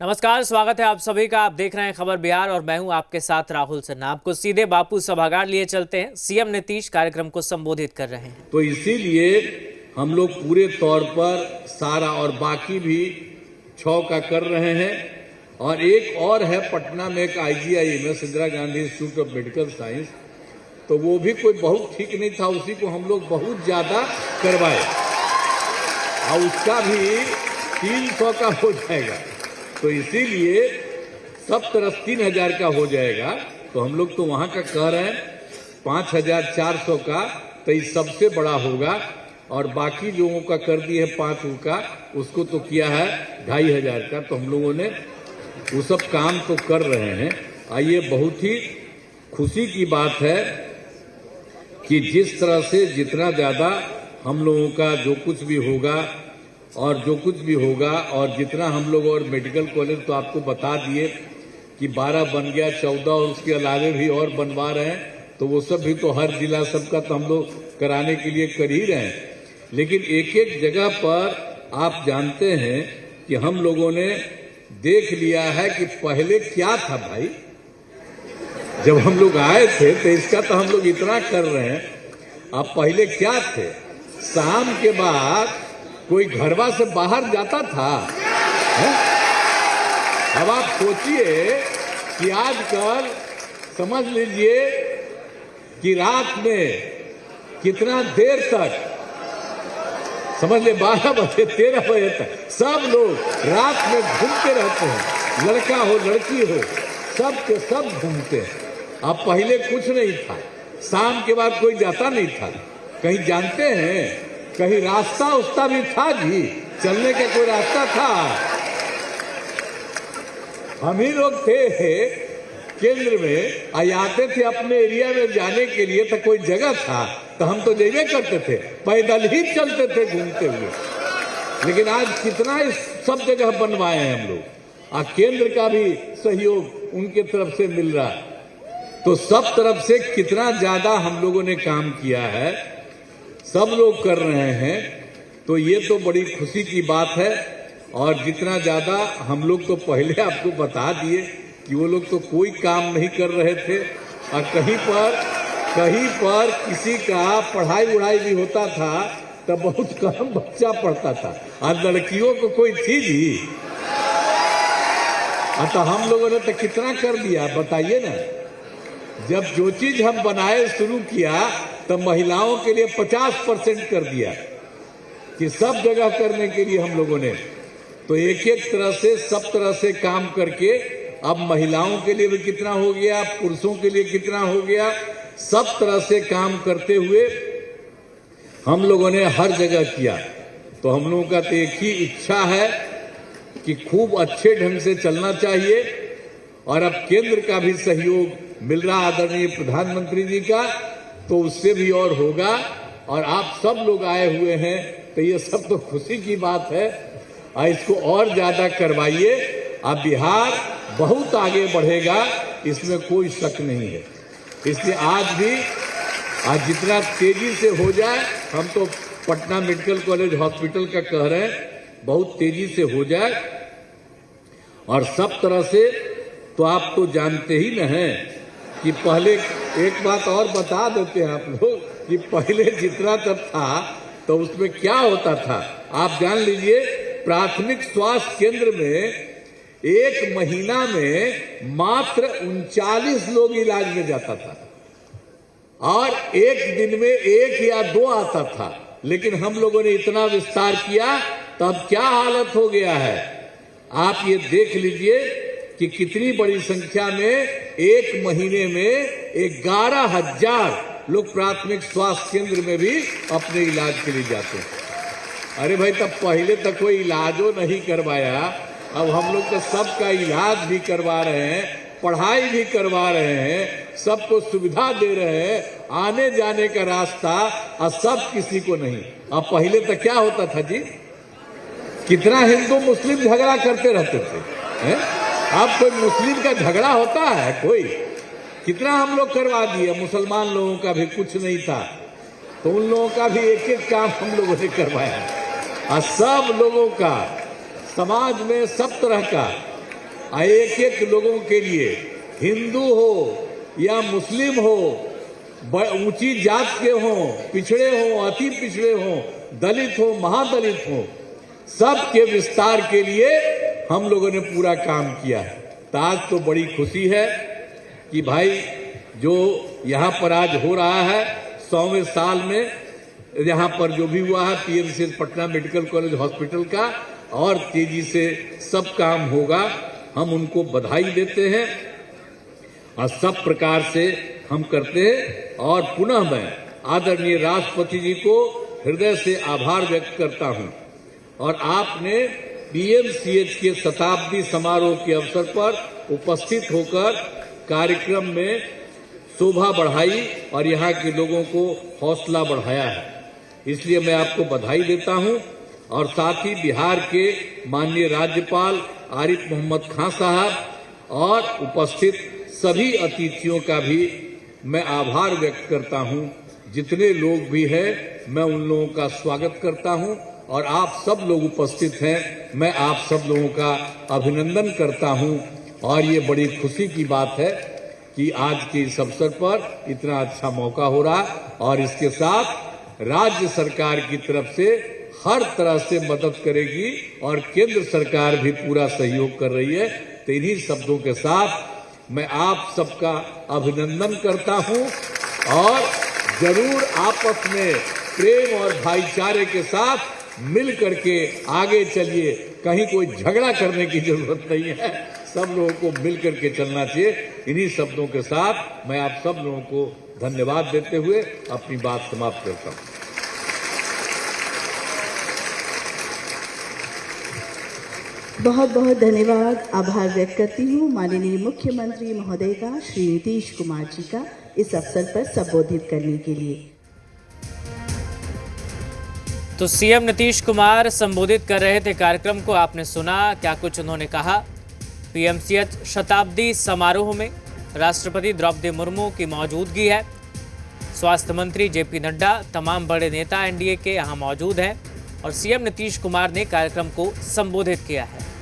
नमस्कार, स्वागत है आप सभी का। आप देख रहे हैं खबर बिहार और मैं हूं आपके साथ राहुल सिन्हा। आपको सीधे बापू सभागार लिए चलते हैं। सीएम नीतीश कार्यक्रम को संबोधित कर रहे हैं। तो इसीलिए हम लोग पूरे तौर पर सारा और बाकी भी 6 का कर रहे हैं। और एक और है पटना में एक IGIMS Indira Gandhi institute of medical science, तो वो भी कोई बहुत ठीक नहीं था, उसी को हम लोग बहुत ज्यादा करवाए और उसका भी 300 का हो जाएगा। तो इसीलिए सब तरफ 3000 का हो जाएगा। तो हम लोग तो वहां का कह रहे हैं 5400 का, तो ये सबसे बड़ा होगा। और बाकी लोगों का कर दिए है 5 का, उसको तो किया है 2500 का। तो हम लोगों ने वो सब काम तो कर रहे हैं। आइए, बहुत ही खुशी की बात है कि जिस तरह से जितना ज्यादा हम लोगों का जो कुछ भी होगा और जो कुछ भी होगा और जितना हम लोग, और मेडिकल कॉलेज तो आपको बता दिए कि 12 बन गया, 14 और उसके अलावे भी और बनवा रहे हैं। तो वो सब भी तो हर जिला सबका तो हम लोग कराने के लिए कर ही रहे हैं। लेकिन एक एक जगह पर आप जानते हैं कि हम लोगों ने देख लिया है कि पहले क्या था भाई। जब हम लोग आए थे तो इसका तो हम लोग इतना कर रहे हैं। अब पहले क्या थे, शाम के बाद कोई घरवा से बाहर जाता था है? अब आप सोचिए कि आजकल समझ लीजिए कि रात में कितना देर तक, समझ ले 12 बजे 13 बजे तक सब लोग रात में घूमते रहते हैं। लड़का हो लड़की हो, सब के सब घूमते हैं। अब पहले कुछ नहीं था, शाम के बाद कोई जाता नहीं था कहीं। जानते हैं कहीं रास्ता उस्ता भी था जी, चलने का कोई रास्ता था? हम ही लोग थे केंद्र में, आते थे अपने एरिया में जाने के लिए, तो कोई जगह था तो हम तो जाइए करते थे, पैदल ही चलते थे घूमते हुए। लेकिन आज कितना इस सब जगह बनवाए हैं हम लोग, और केंद्र का भी सहयोग उनके तरफ से मिल रहा है। तो सब तरफ से कितना ज्यादा हम लोगों ने काम किया है, सब लोग कर रहे हैं। तो ये तो बड़ी खुशी की बात है। और जितना ज्यादा हम लोग तो पहले आपको बता दिए कि वो लोग तो कोई काम नहीं कर रहे थे, और कहीं पर किसी का पढ़ाई उढ़ाई भी होता था तो बहुत कम बच्चा पढ़ता था, और लड़कियों को कोई थी जी। तो हम लोगों ने तो कितना कर दिया बताइए ना। जब जो चीज हम बनाए शुरू किया तो महिलाओं के लिए 50% कर दिया कि सब जगह करने के लिए हम लोगों ने। तो एक एक तरह से सब तरह से काम करके अब महिलाओं के लिए भी कितना हो गया, पुरुषों के लिए कितना हो गया, सब तरह से काम करते हुए हम लोगों ने हर जगह किया। तो हम लोगों का तो एक ही इच्छा है कि खूब अच्छे ढंग से चलना चाहिए। और अब केंद्र का भी सहयोग मिल रहा आदरणीय प्रधानमंत्री जी का, तो उससे भी और होगा। और आप सब लोग आए हुए हैं, तो ये सब तो खुशी की बात है। और इसको और ज्यादा करवाइए। अब बिहार बहुत आगे बढ़ेगा, इसमें कोई शक नहीं है। इसलिए आज जितना तेजी से हो जाए, हम तो पटना मेडिकल कॉलेज हॉस्पिटल का कह रहे हैं, बहुत तेजी से हो जाए। और सब तरह से तो आप तो जानते ही न हैं कि पहले, एक बात और बता देते हैं आप लोग कि पहले जितना तब था तो उसमें क्या होता था आप जान लीजिए। प्राथमिक स्वास्थ्य केंद्र में एक महीना में मात्र 39 लोग इलाज में जाता था, और एक दिन में 1 या 2 आता था। लेकिन हम लोगों ने इतना विस्तार किया, तब क्या हालत हो गया है आप ये देख लीजिए कि कितनी बड़ी संख्या में एक महीने में 11,000 लोग प्राथमिक स्वास्थ्य केंद्र में भी अपने इलाज के लिए जाते हैं। अरे भाई, तब पहले तक कोई इलाजो नहीं करवाया, अब हम लोग तो सबका इलाज भी करवा रहे हैं, पढ़ाई भी करवा रहे हैं, सबको सुविधा दे रहे हैं, आने जाने का रास्ता, और सब किसी को नहीं। अब पहले तक क्या होता था जी, कितना हिंदू मुस्लिम झगड़ा करते रहते थे हैं? अब कोई मुस्लिम का झगड़ा होता है कोई? कितना हम लोग करवा दिए। मुसलमान लोगों का भी कुछ नहीं था, तो उन लोगों का भी एक एक काम हम लोगों ने करवाया। और सब लोगों का समाज में सब तरह का एक एक लोगों के लिए, हिंदू हो या मुस्लिम हो, ऊंची जात के हों, पिछड़े हों, अति पिछड़े हों, दलित हो, महादलित हो, सबके विस्तार के लिए हम लोगों ने पूरा काम किया है। तो आज तो बड़ी खुशी है कि भाई जो यहाँ पर आज हो रहा है 100वें साल में, यहाँ पर जो भी हुआ है PMCH Patna medical college hospital का, और तेजी से सब काम होगा, हम उनको बधाई देते हैं और सब प्रकार से हम करते हैं। और पुनः मैं आदरणीय राष्ट्रपति जी को हृदय से आभार व्यक्त करता हूं। और आपने पीएमसीएच के शताब्दी समारोह के अवसर पर उपस्थित होकर कार्यक्रम में शोभा बढ़ाई और यहाँ के लोगों को हौसला बढ़ाया है, इसलिए मैं आपको बधाई देता हूं। और साथ ही बिहार के माननीय राज्यपाल आरिफ मोहम्मद खान साहब और उपस्थित सभी अतिथियों का भी मैं आभार व्यक्त करता हूं। जितने लोग भी हैं मैं उन लोगों का स्वागत करता हूं और आप सब लोग उपस्थित हैं, मैं आप सब लोगों का अभिनंदन करता हूं। और ये बड़ी खुशी की बात है कि आज के इस अवसर पर इतना अच्छा मौका हो रहा है और इसके साथ राज्य सरकार की तरफ से हर तरह से मदद करेगी और केंद्र सरकार भी पूरा सहयोग कर रही है। तो इन्हीं शब्दों के साथ मैं आप सबका अभिनंदन करता हूं और जरूर आपस में प्रेम और भाईचारे के साथ मिल करके आगे चलिए। कहीं कोई झगड़ा करने की जरूरत नहीं है, सब लोगों को मिल करके चलना चाहिए। इन्हीं शब्दों के साथ मैं आप सब लोगों को धन्यवाद देते हुए अपनी बात समाप्त करता हूं। बहुत बहुत धन्यवाद, आभार व्यक्त करती हूँ माननीय मुख्यमंत्री महोदय का, श्री नीतीश कुमार जी का, इस अवसर पर संबोधित करने के लिए। तो सीएम नीतीश कुमार संबोधित कर रहे थे कार्यक्रम को, आपने सुना क्या कुछ उन्होंने कहा। पीएमसीएच शताब्दी समारोह में राष्ट्रपति द्रौपदी मुर्मू की मौजूदगी है, स्वास्थ्य मंत्री जेपी नड्डा, तमाम बड़े नेता एनडीए के यहाँ मौजूद हैं और सीएम नीतीश कुमार ने कार्यक्रम को संबोधित किया है।